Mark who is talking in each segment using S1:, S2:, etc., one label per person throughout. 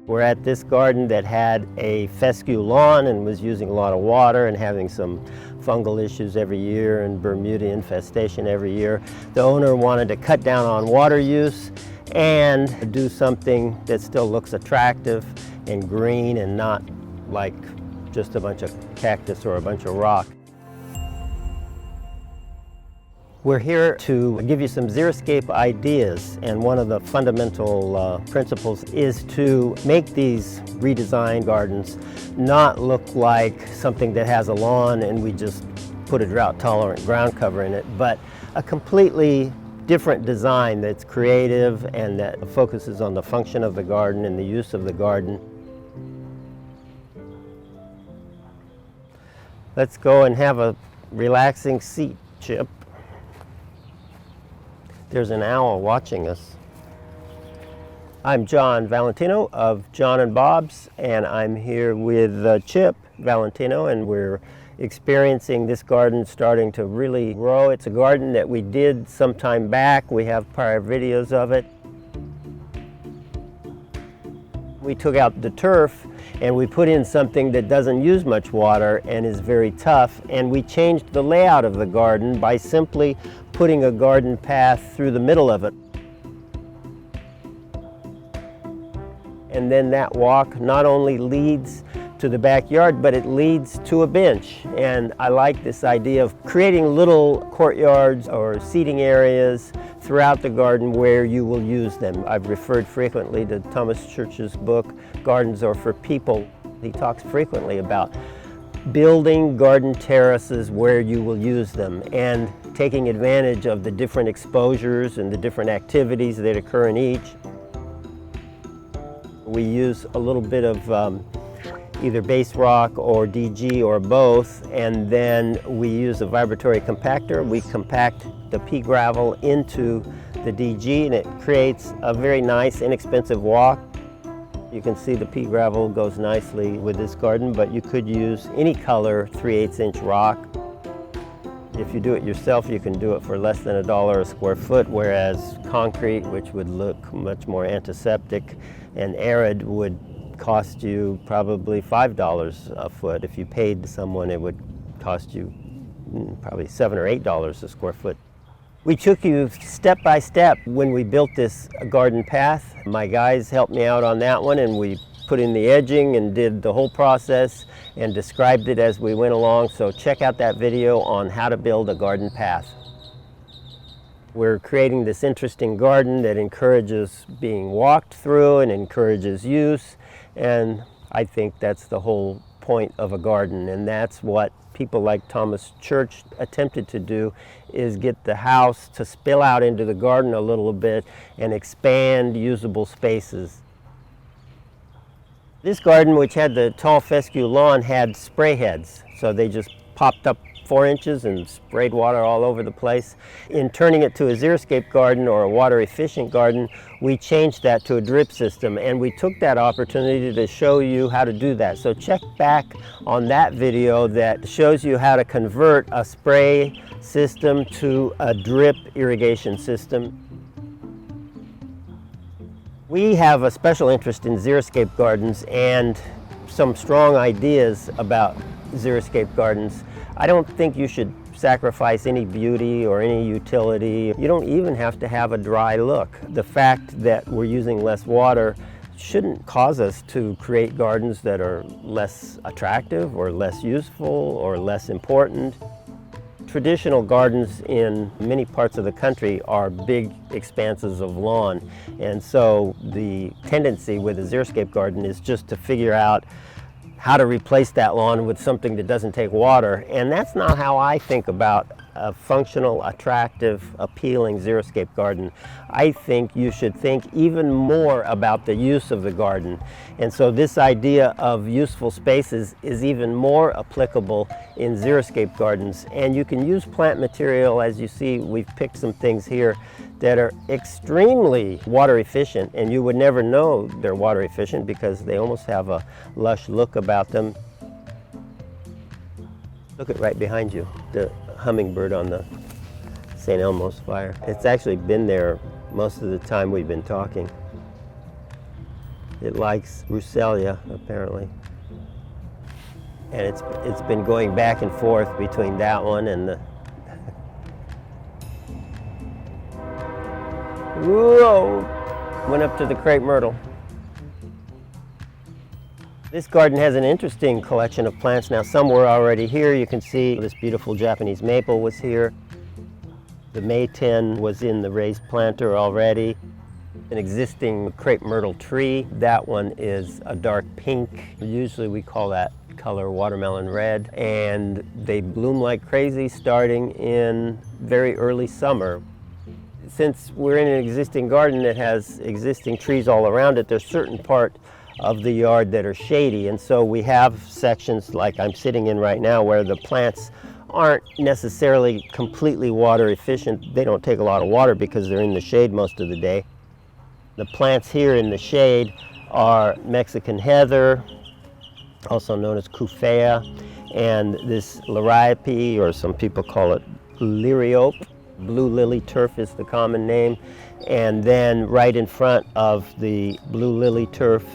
S1: We're at this garden that had a fescue lawn and was using a lot of water and having some fungal issues every year and Bermuda infestation every year. The owner wanted to cut down on water use and do something that still looks attractive and green and not like just a bunch of cactus or a bunch of rock. We're here to give you some Xeriscape ideas, and one of the fundamental principles is to make these redesigned gardens not look like something that has a lawn and we just put a drought-tolerant ground cover in it, but a completely different design that's creative and that focuses on the function of the garden and the use of the garden. Let's go and have a relaxing seat, Chip. There's an owl watching us. I'm John Valentino of John and Bob's, and I'm here with Chip Valentino, and we're experiencing this garden starting to really grow. It's a garden that we did some time back. We have prior videos of it. We took out the turf and we put in something that doesn't use much water and is very tough, and we changed the layout of the garden by simply putting a garden path through the middle of it. And then that walk not only leads to the backyard, but it leads to a bench. And I like this idea of creating little courtyards or seating areas throughout the garden where you will use them. I've referred frequently to Thomas Church's book, Gardens Are for People. He talks frequently about building garden terraces where you will use them and taking advantage of the different exposures and the different activities that occur in each. We use a little bit of either base rock or DG or both, and then we use a vibratory compactor. We compact the pea gravel into the DG, and it creates a very nice, inexpensive walk. You can see the pea gravel goes nicely with this garden, but you could use any color 3/8 inch rock. If you do it yourself, you can do it for less than $1 a square foot, whereas concrete, which would look much more antiseptic and arid, would cost you probably $5 a foot. If you paid someone, it would cost you probably $7 or $8 a square foot. We took you step by step when we built this garden path. My guys helped me out on that one, and we put in the edging and did the whole process and described it as we went along. So check out that video on how to build a garden path. We're creating this interesting garden that encourages being walked through and encourages use, and I think that's the whole point of a garden, and that's what people like Thomas Church attempted to do, is get the house to spill out into the garden a little bit and expand usable spaces. This garden, which had the tall fescue lawn, had spray heads, so they just popped up 4 inches and sprayed water all over the place. In turning it to a Xeriscape garden or a water efficient garden, we changed that to a drip system, and we took that opportunity to show you how to do that. So check back on that video that shows you how to convert a spray system to a drip irrigation system. We have a special interest in Xeriscape gardens and some strong ideas about Xeriscape gardens. I don't think you should sacrifice any beauty or any utility. You don't even have to have a dry look. The fact that we're using less water shouldn't cause us to create gardens that are less attractive or less useful or less important. Traditional gardens in many parts of the country are big expanses of lawn, and so the tendency with a Xeriscape garden is just to figure out how to replace that lawn with something that doesn't take water, and that's not how I think about a functional, attractive, appealing Xeriscape garden. I think you should think even more about the use of the garden. And so this idea of useful spaces is even more applicable in Xeriscape gardens. And you can use plant material, as you see, we've picked some things here that are extremely water efficient, and you would never know they're water efficient because they almost have a lush look about them. Look at right behind you, the hummingbird on the St. Elmo's fire. It's actually been there most of the time we've been talking. It likes Rucellia, apparently. And it's been going back and forth between that one and the... Whoa! Went up to the crepe myrtle. This garden has an interesting collection of plants. Now, some were already here. You can see this beautiful Japanese maple was here. The Mayten was in the raised planter already. An existing crepe myrtle tree. That one is a dark pink. Usually we call that color watermelon red. And they bloom like crazy starting in very early summer. Since we're in an existing garden that has existing trees all around it, there's certain parts of the yard that are shady. And so we have sections like I'm sitting in right now where the plants aren't necessarily completely water efficient. They don't take a lot of water because they're in the shade most of the day. The plants here in the shade are Mexican heather, also known as Cufea, and this liriope, or some people call it liriope. Blue lily turf is the common name. And then right in front of the blue lily turf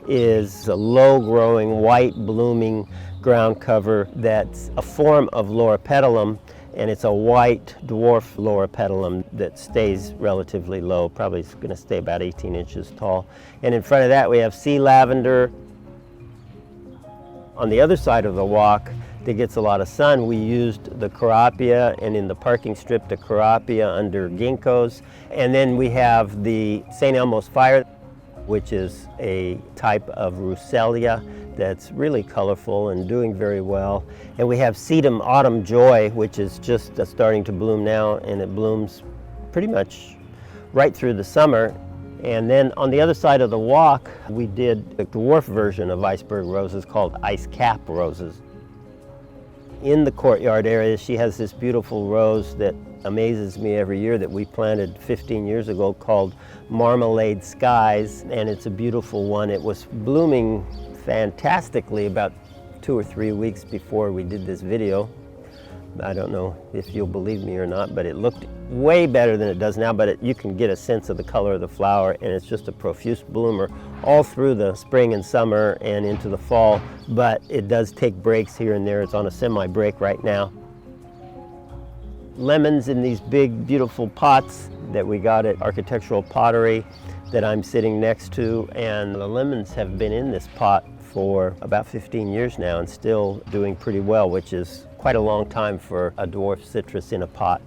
S1: is a low-growing, white-blooming ground cover that's a form of loropetalum, and it's a white dwarf loropetalum that stays relatively low, probably is going to stay about 18 inches tall. And in front of that we have sea lavender. On the other side of the walk that gets a lot of sun, we used the carapia, and in the parking strip the carapia under ginkgos. And then we have the St. Elmo's fire, which is a type of Rucellia that's really colorful and doing very well. And we have Sedum Autumn Joy, which is just starting to bloom now, and it blooms pretty much right through the summer. And then on the other side of the walk, we did a dwarf version of iceberg roses called ice cap roses. In the courtyard area, she has this beautiful rose that amazes me every year that we planted 15 years ago called Marmalade Skies, and it's a beautiful one. It was blooming fantastically about 2 or 3 weeks before we did this video. I don't know if you'll believe me or not, but it looked way better than it does now, but you can get a sense of the color of the flower, and it's just a profuse bloomer all through the spring and summer and into the fall, but it does take breaks here and there. It's on a semi-break right now. Lemons in these big, beautiful pots that we got at Architectural Pottery that I'm sitting next to, and the lemons have been in this pot for about 15 years now and still doing pretty well, which is quite a long time for a dwarf citrus in a pot.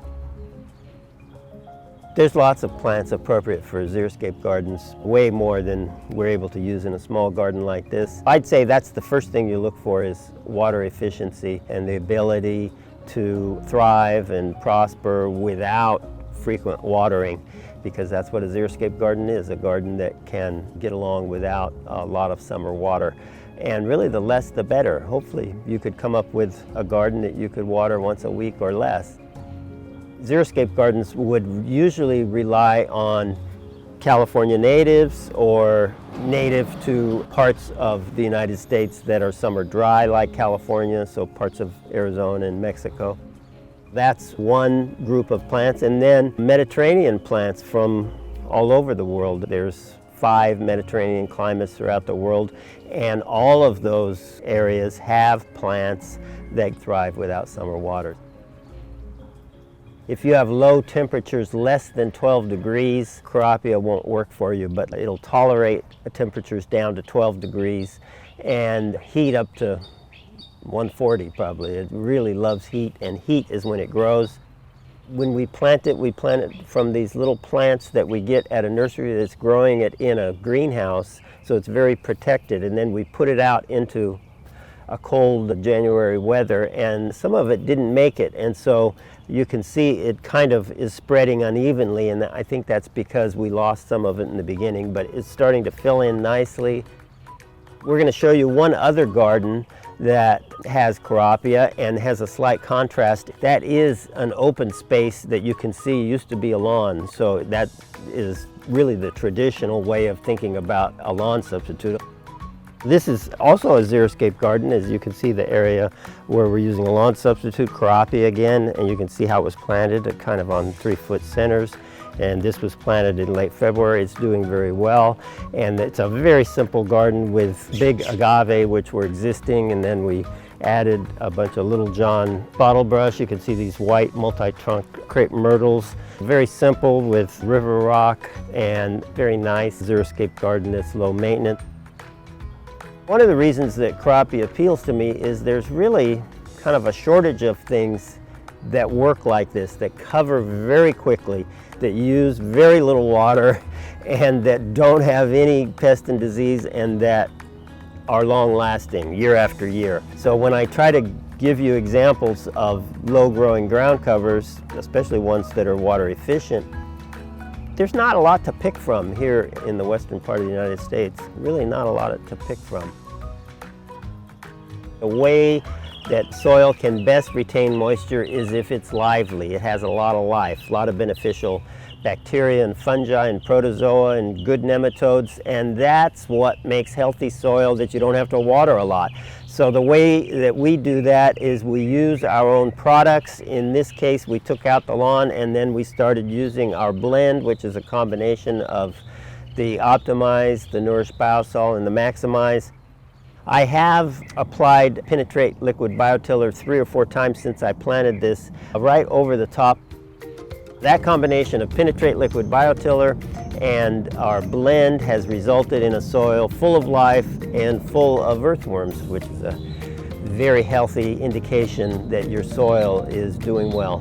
S1: There's lots of plants appropriate for xeriscape gardens, way more than we're able to use in a small garden like this. I'd say that's the first thing you look for, is water efficiency and the ability to thrive and prosper without frequent watering, because that's what a xeriscape garden is, a garden that can get along without a lot of summer water. And really, the less the better. Hopefully you could come up with a garden that you could water once a week or less. Xeriscape gardens would usually rely on California natives or native to parts of the United States that are summer dry like California, so parts of Arizona and Mexico. That's one group of plants. And then Mediterranean plants from all over the world. There's 5 Mediterranean climates throughout the world, and all of those areas have plants that thrive without summer water. If you have low temperatures, less than 12 degrees, carapia won't work for you, but it'll tolerate temperatures down to 12 degrees and heat up to 140 probably. It really loves heat, and heat is when it grows. When we plant it from these little plants that we get at a nursery that's growing it in a greenhouse, so it's very protected, and then we put it out into a cold January weather, and some of it didn't make it, and so you can see it kind of is spreading unevenly, and I think that's because we lost some of it in the beginning, but it's starting to fill in nicely. We're going to show you one other garden that has carapia and has a slight contrast. That is an open space that you can see used to be a lawn, so that is really the traditional way of thinking about a lawn substitute. This is also a xeriscape garden. As you can see, the area where we're using a lawn substitute, carapia again, and you can see how it was planted kind of on 3-foot centers. and this was planted in late February. It's doing very well, and it's a very simple garden with big agave which were existing, and then we added a bunch of Little John bottle brush. You can see these white multi-trunk crepe myrtles. Very simple with river rock and very nice Xeriscape garden that's low maintenance. One of the reasons that crappie appeals to me is there's really kind of a shortage of things that work like this, that cover very quickly, that use very little water, and that don't have any pest and disease, and that are long-lasting year after year. So when I try to give you examples of low-growing ground covers, especially ones that are water efficient, there's not a lot to pick from here in the western part of the United States. Really not a lot to pick from. The way that soil can best retain moisture is if it's lively. It has a lot of life, a lot of beneficial bacteria and fungi and protozoa and good nematodes, and that's what makes healthy soil that you don't have to water a lot. So the way that we do that is we use our own products. In this case, we took out the lawn and then we started using our blend, which is a combination of the Optimize, the Nourish Biosol, and the Maximize. I have applied Penetrate Liquid Biotiller 3 or 4 times since I planted this, right over the top. That combination of Penetrate Liquid Biotiller and our blend has resulted in a soil full of life and full of earthworms, which is a very healthy indication that your soil is doing well.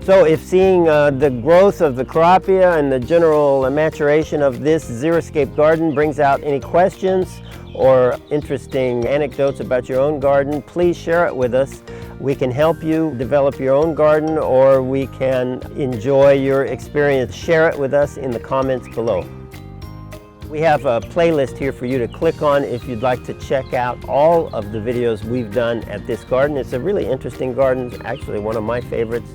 S1: So if seeing the growth of the carapaea and the general maturation of this Xeriscape garden brings out any questions or interesting anecdotes about your own garden, please share it with us. We can help you develop your own garden, or we can enjoy your experience. Share it with us in the comments below. We have a playlist here for you to click on if you'd like to check out all of the videos we've done at this garden. It's a really interesting garden, actually one of my favorites.